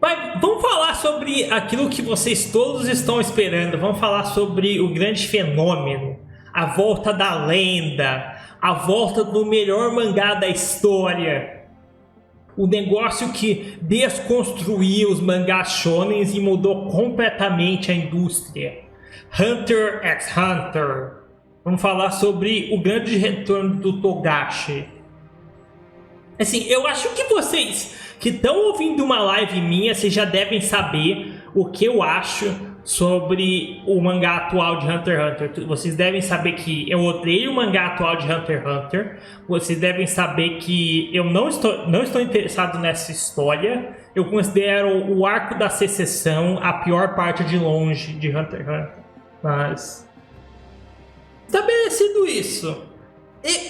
Mas vamos falar sobre aquilo que vocês todos estão esperando. Vamos falar sobre o grande fenômeno, a volta da lenda, a volta do melhor mangá da história. O negócio que desconstruiu os mangás shonens e mudou completamente a indústria. Hunter x Hunter. Vamos falar sobre o grande retorno do Togashi. Assim, eu acho que vocês que estão ouvindo uma live minha, vocês já devem saber o que eu acho sobre o mangá atual de Hunter x Hunter. Vocês devem saber que eu odeio o mangá atual de Hunter x Hunter. Vocês devem saber que eu não estou interessado nessa história. Eu considero o arco da secessão a pior parte de longe de Hunter x Hunter. Mas, estabelecido isso,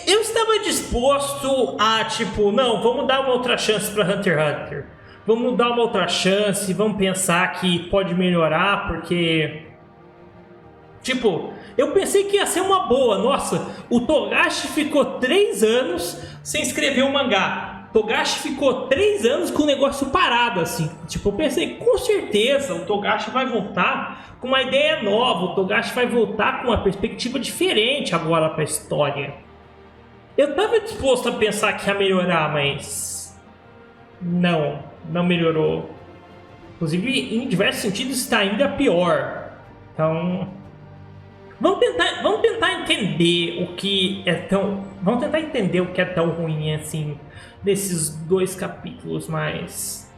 eu estava disposto a, tipo, não, vamos dar uma outra chance para Hunter x Hunter. Vamos dar uma outra chance, vamos pensar que pode melhorar, porque... Tipo, eu pensei que ia ser uma boa. Nossa, o Togashi ficou 3 anos sem escrever um mangá. Togashi ficou 3 anos com o negócio parado, assim. Tipo, eu pensei, com certeza o Togashi vai voltar com uma ideia nova. O Togashi vai voltar com uma perspectiva diferente agora para a história. Eu tava disposto a pensar que ia melhorar, mas... Não melhorou. Inclusive, em diversos sentidos, está ainda pior. Então... Vamos tentar entender o que é tão... Vamos tentar entender o que é tão ruim, assim, nesses 2 capítulos, mas...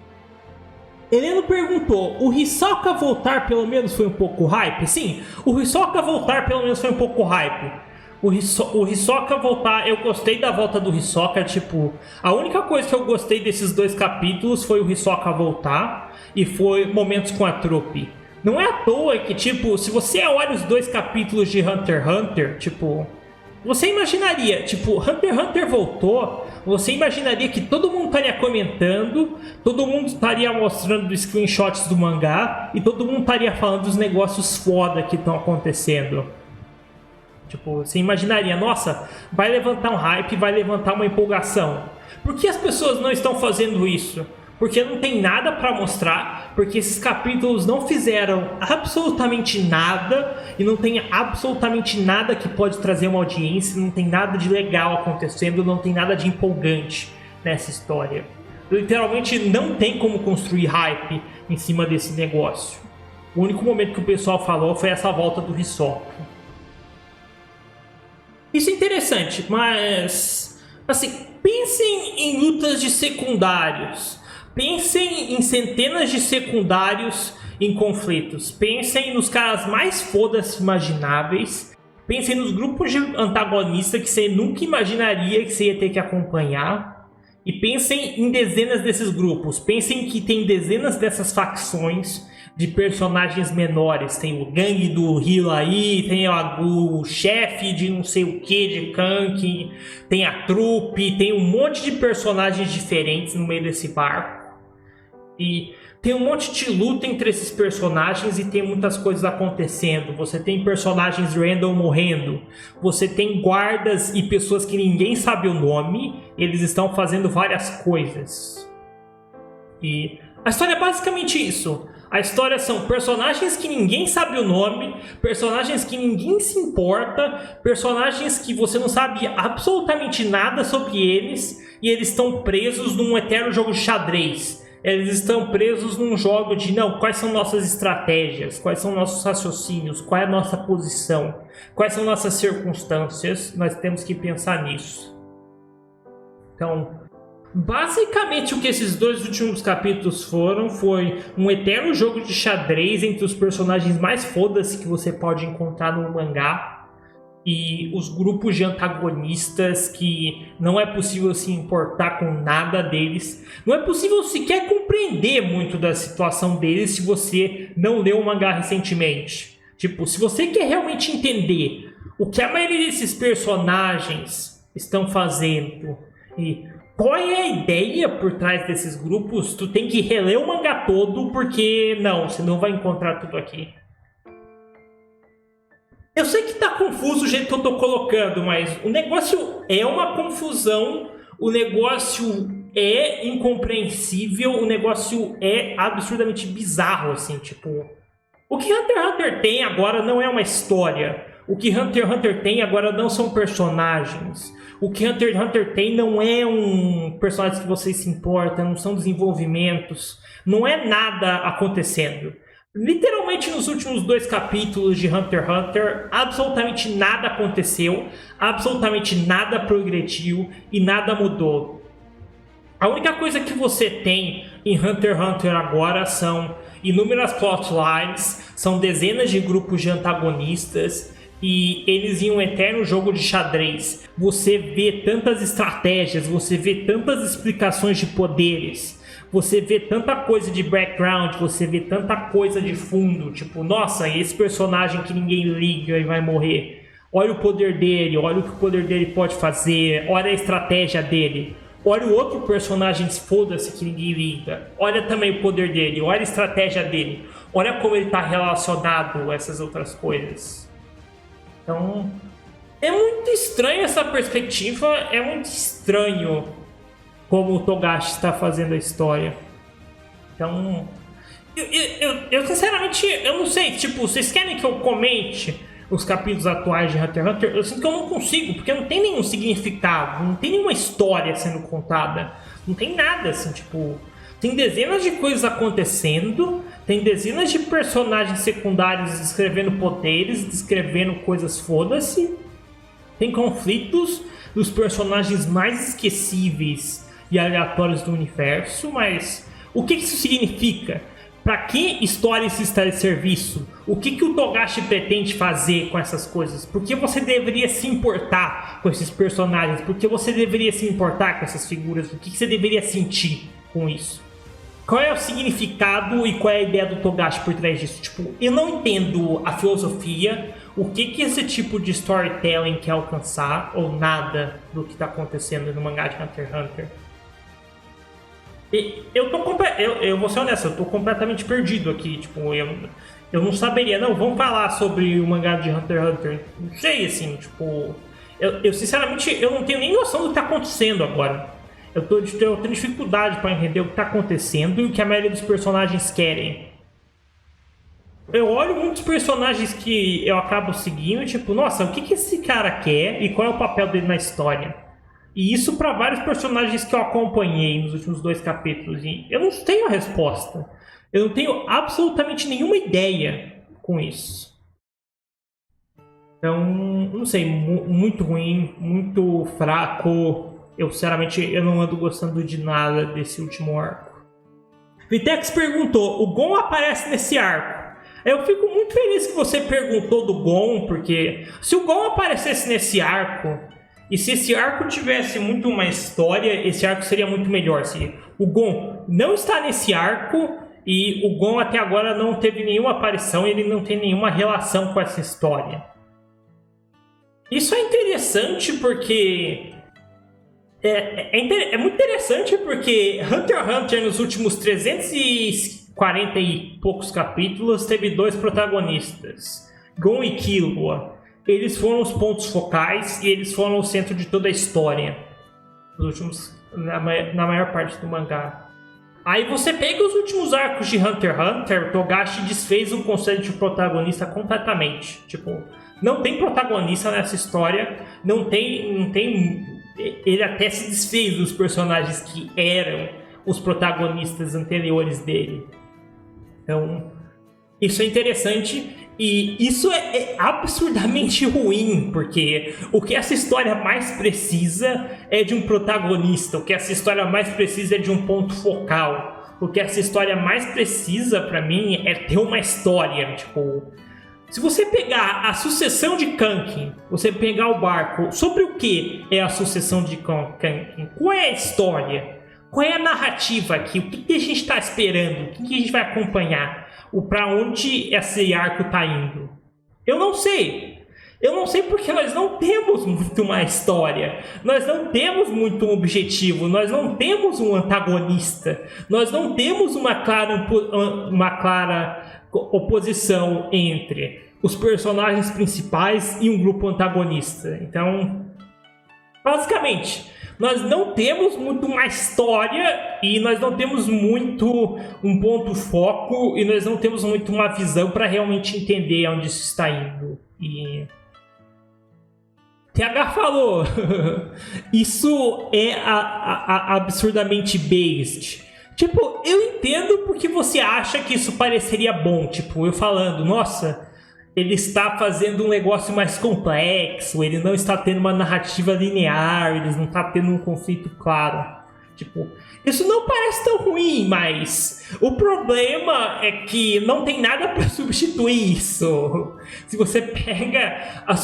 Heleno perguntou, o Hisoka voltar pelo menos foi um pouco hype? Sim, o Hisoka voltar pelo menos foi um pouco hype. O Hisoka voltar, eu gostei da volta do Hisoka, tipo... A única coisa que eu gostei desses 2 capítulos foi o Hisoka voltar e foi momentos com a trupe. Não é à toa que, tipo, se você olha os 2 capítulos de Hunter x Hunter, tipo... Você imaginaria, tipo, Hunter x Hunter voltou, você imaginaria que todo mundo estaria comentando, todo mundo estaria mostrando screenshots do mangá e todo mundo estaria falando dos negócios foda que estão acontecendo. Tipo, você imaginaria, nossa, vai levantar um hype, vai levantar uma empolgação. Por que as pessoas não estão fazendo isso? Porque não tem nada para mostrar, porque esses capítulos não fizeram absolutamente nada e não tem absolutamente nada que pode trazer uma audiência, não tem nada de legal acontecendo, não tem nada de empolgante nessa história. Literalmente não tem como construir hype em cima desse negócio. O único momento que o pessoal falou foi essa volta do Hisoka. Isso é interessante, mas... Assim, pensem em lutas de secundários. Pensem em centenas de secundários em conflitos. Pensem nos caras mais foda-se imagináveis. Pensem nos grupos de antagonistas que você nunca imaginaria que você ia ter que acompanhar. E pensem em dezenas desses grupos. Pensem que tem dezenas dessas facções de personagens menores. Tem o gangue do Hilo aí, tem o chefe de não sei o que, de Kanki, tem a trupe, tem um monte de personagens diferentes no meio desse barco. E tem um monte de luta entre esses personagens e tem muitas coisas acontecendo. Você tem personagens random morrendo. Você tem guardas e pessoas que ninguém sabe o nome. Eles estão fazendo várias coisas. E a história é basicamente isso. A história são personagens que ninguém sabe o nome, personagens que ninguém se importa, personagens que você não sabe absolutamente nada sobre eles e eles estão presos num eterno jogo de xadrez. Eles estão presos num jogo de, não, quais são nossas estratégias, quais são nossos raciocínios, qual é a nossa posição, quais são nossas circunstâncias, nós temos que pensar nisso. Então, basicamente o que esses 2 últimos capítulos foram foi um eterno jogo de xadrez entre os personagens mais foda-se que você pode encontrar no mangá e os grupos de antagonistas que não é possível se importar com nada deles. Não é possível sequer compreender muito da situação deles se você não leu o mangá recentemente. Tipo, se você quer realmente entender o que a maioria desses personagens estão fazendo e qual é a ideia por trás desses grupos, tu tem que reler o mangá todo, porque não, você não vai encontrar tudo aqui. Eu sei que tá confuso o jeito que eu tô colocando, mas o negócio é uma confusão, o negócio é incompreensível, o negócio é absurdamente bizarro, assim, tipo... O que Hunter x Hunter tem agora não é uma história. O que Hunter x Hunter tem agora não são personagens. O que Hunter x Hunter tem não é um personagem que você se importa, não são desenvolvimentos, não é nada acontecendo. Literalmente nos últimos 2 capítulos de Hunter x Hunter, absolutamente nada aconteceu, absolutamente nada progrediu e nada mudou. A única coisa que você tem em Hunter x Hunter agora são inúmeras plotlines, são dezenas de grupos de antagonistas e eles em um eterno jogo de xadrez. Você vê tantas estratégias, você vê tantas explicações de poderes, você vê tanta coisa de background, você vê tanta coisa de fundo, tipo, nossa, esse personagem que ninguém liga e vai morrer. Olha o poder dele, olha o que o poder dele pode fazer, olha a estratégia dele. Olha o outro personagem, foda-se que ninguém liga. Olha também o poder dele, olha a estratégia dele. Olha como ele está relacionado a essas outras coisas. Então, é muito estranho essa perspectiva, é muito estranho como o Togashi está fazendo a história. Então, eu sinceramente, eu não sei, tipo, vocês querem que eu comente os capítulos atuais de Hunter x Hunter? Eu sinto que eu não consigo, porque não tem nenhum significado, não tem nenhuma história sendo contada, não tem nada, assim, tipo... Tem dezenas de coisas acontecendo, tem dezenas de personagens secundários descrevendo poderes, descrevendo coisas foda-se, tem conflitos dos personagens mais esquecíveis e aleatórios do universo, mas o que isso significa? Para que história isso está de serviço? O que o Togashi pretende fazer com essas coisas? Por que você deveria se importar com esses personagens? Por que você deveria se importar com essas figuras? O que você deveria sentir com isso? Qual é o significado e qual é a ideia do Togashi por trás disso? Tipo, eu não entendo a filosofia, o que esse tipo de storytelling quer alcançar, ou nada do que está acontecendo no mangá de Hunter x Hunter. E eu vou ser honesto, eu tô completamente perdido aqui, tipo, eu não saberia, não, vamos falar sobre o mangá de Hunter x Hunter, não sei, assim, tipo, eu sinceramente, eu não tenho nem noção do que tá acontecendo agora. Eu tenho dificuldade para entender o que está acontecendo e o que a maioria dos personagens querem. Eu olho muitos personagens que eu acabo seguindo e tipo, nossa, o que esse cara quer e qual é o papel dele na história? E isso para vários personagens que eu acompanhei nos últimos 2 capítulos. E eu não tenho a resposta. Eu não tenho absolutamente nenhuma ideia com isso. Então, não sei, muito ruim, muito fraco. Eu, sinceramente, eu não ando gostando de nada desse último arco. Vitex perguntou, o Gon aparece nesse arco? Eu fico muito feliz que você perguntou do Gon, porque se o Gon aparecesse nesse arco, e se esse arco tivesse muito uma história, esse arco seria muito melhor. Se o Gon não está nesse arco, e o Gon até agora não teve nenhuma aparição, ele não tem nenhuma relação com essa história. Isso é interessante porque... É muito interessante porque Hunter x Hunter nos últimos 340 e poucos capítulos teve 2 protagonistas, Gon e Killua. Eles foram os pontos focais e eles foram o centro de toda a história na maior parte do mangá. Aí você pega os últimos arcos de Hunter x Hunter, Togashi desfez o conceito de protagonista completamente. Tipo, não tem protagonista nessa história, não tem. Ele até se desfez dos personagens que eram os protagonistas anteriores dele. Então, isso é interessante e isso é absurdamente ruim, porque o que essa história mais precisa é de um protagonista, o que essa história mais precisa é de um ponto focal. O que essa história mais precisa, pra mim, é ter uma história, tipo... Se você pegar a sucessão de Kankin, você pegar o barco, sobre o que é a sucessão de Kankin? Qual é a história? Qual é a narrativa aqui? O que a gente está esperando? O que a gente vai acompanhar? Para onde esse arco está indo? Eu não sei. Eu não sei porque nós não temos muito uma história. Nós não temos muito um objetivo. Nós não temos um antagonista. Nós não temos uma clara oposição entre os personagens principais e um grupo antagonista. Então, basicamente, nós não temos muito uma história e nós não temos muito um ponto foco e nós não temos muito uma visão para realmente entender onde isso está indo. E TH falou, isso é absurdamente based. Tipo, eu entendo porque você acha que isso pareceria bom. Tipo, eu falando, nossa, ele está fazendo um negócio mais complexo, ele não está tendo uma narrativa linear, ele não está tendo um conflito claro. Tipo, isso não parece tão ruim, mas o problema é que não tem nada para substituir isso. Se você pega a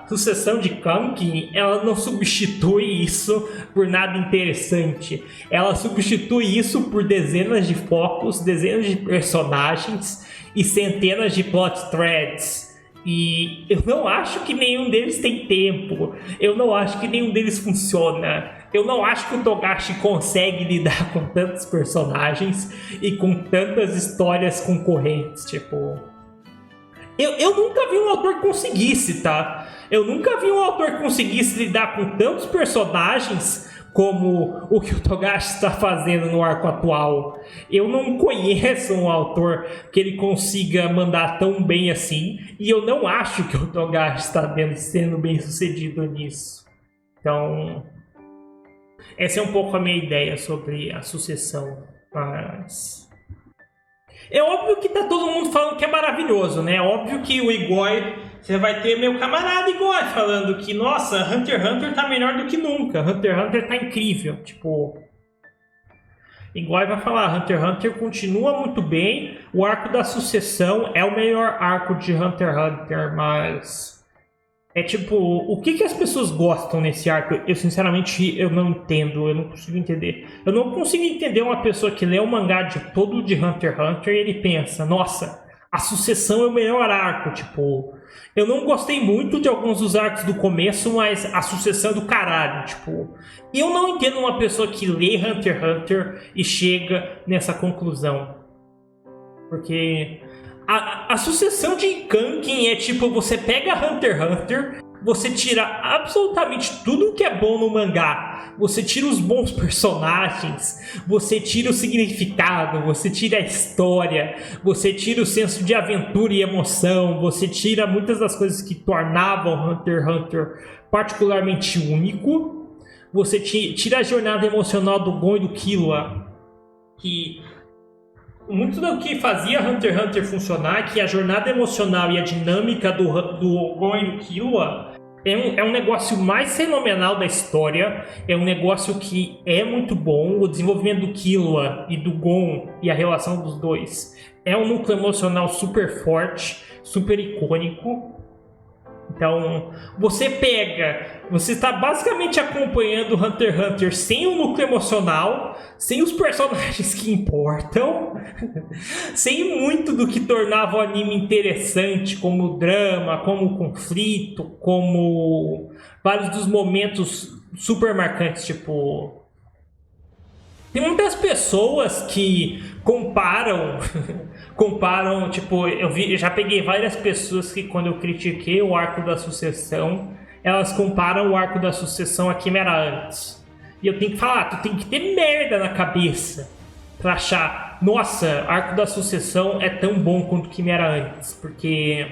sucessão de Kankin, ela não substitui isso por nada interessante. Ela substitui isso por dezenas de focos, dezenas de personagens e centenas de plot threads. E eu não acho que nenhum deles tem tempo. Eu não acho que nenhum deles funciona. Eu não acho que o Togashi consegue lidar com tantos personagens e com tantas histórias concorrentes. Tipo, eu nunca vi um autor que conseguisse, tá? Eu nunca vi um autor que conseguisse lidar com tantos personagens como o que o Togashi está fazendo no arco atual. Eu não conheço um autor que ele consiga mandar tão bem assim, e eu não acho que o Togashi está sendo bem sucedido nisso. Então, essa é um pouco a minha ideia sobre a sucessão. Mas é óbvio que tá todo mundo falando que é maravilhoso, né? É óbvio que o Igor... Você vai ter meu camarada Igor falando que, nossa, Hunter x Hunter tá melhor do que nunca. Hunter x Hunter tá incrível. Tipo, Igor vai falar, Hunter x Hunter continua muito bem. O arco da sucessão é o melhor arco de Hunter x Hunter, mas... É tipo, o que as pessoas gostam nesse arco? Eu, sinceramente, eu não entendo, eu não consigo entender. Eu não consigo entender uma pessoa que lê o mangá todo de Hunter x Hunter e ele pensa, nossa, a sucessão é o melhor arco, tipo... Eu não gostei muito de alguns dos arcos do começo, mas a sucessão é do caralho, tipo... Eu não entendo uma pessoa que lê Hunter x Hunter e chega nessa conclusão. Porque a sucessão de Kankin é tipo, você pega Hunter x Hunter, você tira absolutamente tudo que é bom no mangá. Você tira os bons personagens, você tira o significado, você tira a história, você tira o senso de aventura e emoção, você tira muitas das coisas que tornavam Hunter x Hunter particularmente único. Você tira a jornada emocional do Gon e do Killua, que muito do que fazia Hunter x Hunter funcionar, que a jornada emocional e a dinâmica do Gon e do Killua é um negócio mais fenomenal da história, é um negócio que é muito bom. O desenvolvimento do Killua e do Gon e a relação dos dois é um núcleo emocional super forte, super icônico. Então, você está basicamente acompanhando Hunter x Hunter sem o núcleo emocional, sem os personagens que importam, sem muito do que tornava o anime interessante, como o drama, como o conflito, como vários dos momentos super marcantes, tipo... Tem muitas pessoas que comparam, tipo, eu já peguei várias pessoas que quando eu critiquei o arco da sucessão, elas comparam o arco da sucessão a Quimera antes. E eu tenho que falar, tu tem que ter merda na cabeça pra achar, nossa, arco da sucessão é tão bom quanto Quimera antes, porque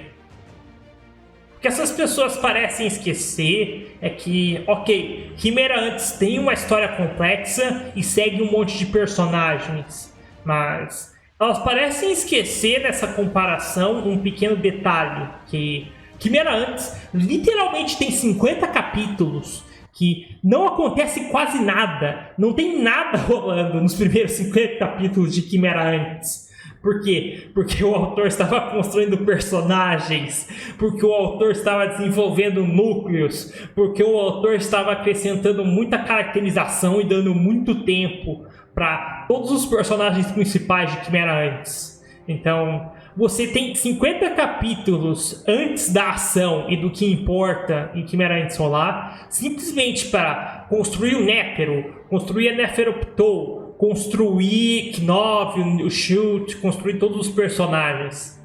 o que essas pessoas parecem esquecer é que, ok, Quimera antes tem uma história complexa e segue um monte de personagens, mas elas parecem esquecer nessa comparação um pequeno detalhe, que Quimera antes literalmente tem 50 capítulos, que não acontece quase nada, não tem nada rolando nos primeiros 50 capítulos de Quimera antes. Por quê? Porque o autor estava construindo personagens, porque o autor estava desenvolvendo núcleos, porque o autor estava acrescentando muita caracterização e dando muito tempo para todos os personagens principais de Quimera antes. Então, você tem 50 capítulos antes da ação e do que importa em Quimera antes rolar, simplesmente para construir o Néfero, construir a Neferoptol, construir Knov, o Shield, construir todos os personagens.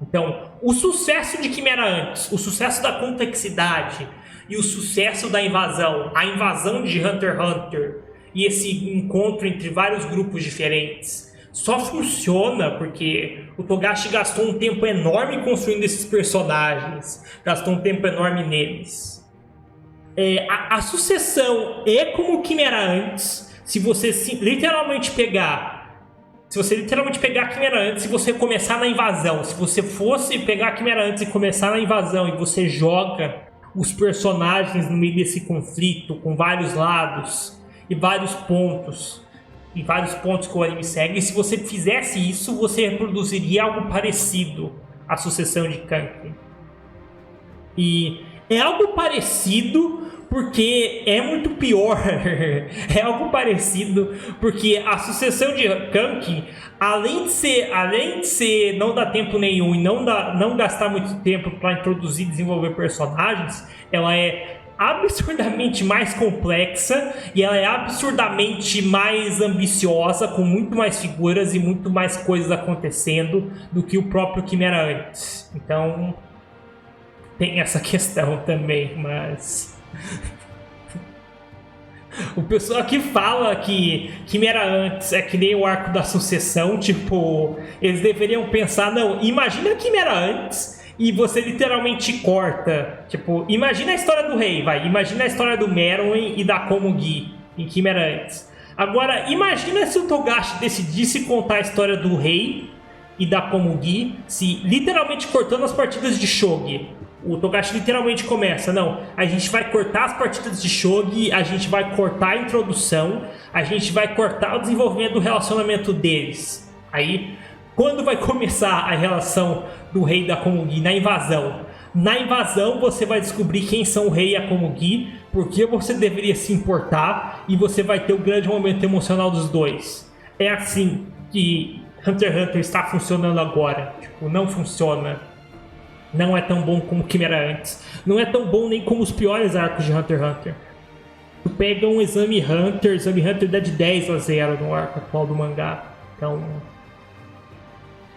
Então, o sucesso de Quimera antes, o sucesso da complexidade e o sucesso da invasão, a invasão de Hunter x Hunter e esse encontro entre vários grupos diferentes só funciona porque o Togashi gastou um tempo enorme construindo esses personagens, gastou um tempo enorme neles. A sucessão é como o Chimera antes, se você literalmente pegar a Chimera antes e você começar na invasão, se você fosse pegar a Chimera antes e começar na invasão e você joga os personagens no meio desse conflito com vários lados e vários pontos que o anime segue, e se você fizesse isso, você reproduziria algo parecido à sucessão de Kanki. E é algo parecido porque é muito pior. É algo parecido porque a sucessão de Kanki, além de ser não dar tempo nenhum e não gastar muito tempo para introduzir e desenvolver personagens, ela é absurdamente mais complexa e ela é absurdamente mais ambiciosa, com muito mais figuras e muito mais coisas acontecendo do que o próprio Chimera antes. Então tem essa questão também, mas o pessoal que fala que Chimera antes é que nem o arco da sucessão, tipo, eles deveriam pensar, não, imagina a Chimera antes e você literalmente corta, tipo, imagina a história do rei, imagina a história do Meruem e da Komugi em Chimera antes. Agora, imagina se o Togashi decidisse contar a história do rei e da Komugi, se literalmente cortando as partidas de Shogi. O Togashi literalmente começa, não, a gente vai cortar as partidas de Shogi, a gente vai cortar a introdução, a gente vai cortar o desenvolvimento do relacionamento deles. Aí, quando vai começar a relação do rei e da Komugi? Na invasão. Na invasão você vai descobrir quem são o rei e a Komugi, por que você deveria se importar, e você vai ter o grande momento emocional dos dois. É assim que Hunter x Hunter está funcionando agora. Tipo, não funciona. Não é tão bom como Chimera antes. Não é tão bom nem como os piores arcos de Hunter x Hunter. Tu pega um Exame Hunter dá de 10-0 no arco atual do mangá. Então,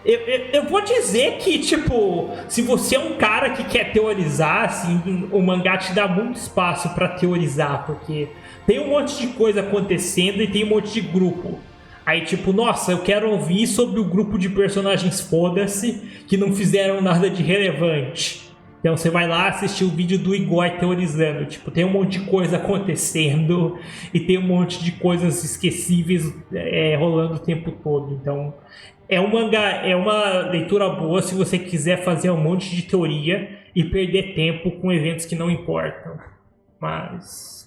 eu vou dizer que, tipo, se você é um cara que quer teorizar, assim, o mangá te dá muito espaço pra teorizar, porque tem um monte de coisa acontecendo e tem um monte de grupo. Aí, tipo, nossa, eu quero ouvir sobre o grupo de personagens foda-se que não fizeram nada de relevante. Então você vai lá assistir o vídeo do Igor teorizando. Tipo, tem um monte de coisa acontecendo e tem um monte de coisas esquecíveis rolando o tempo todo. Então, é um mangá, é uma leitura boa se você quiser fazer um monte de teoria e perder tempo com eventos que não importam. Mas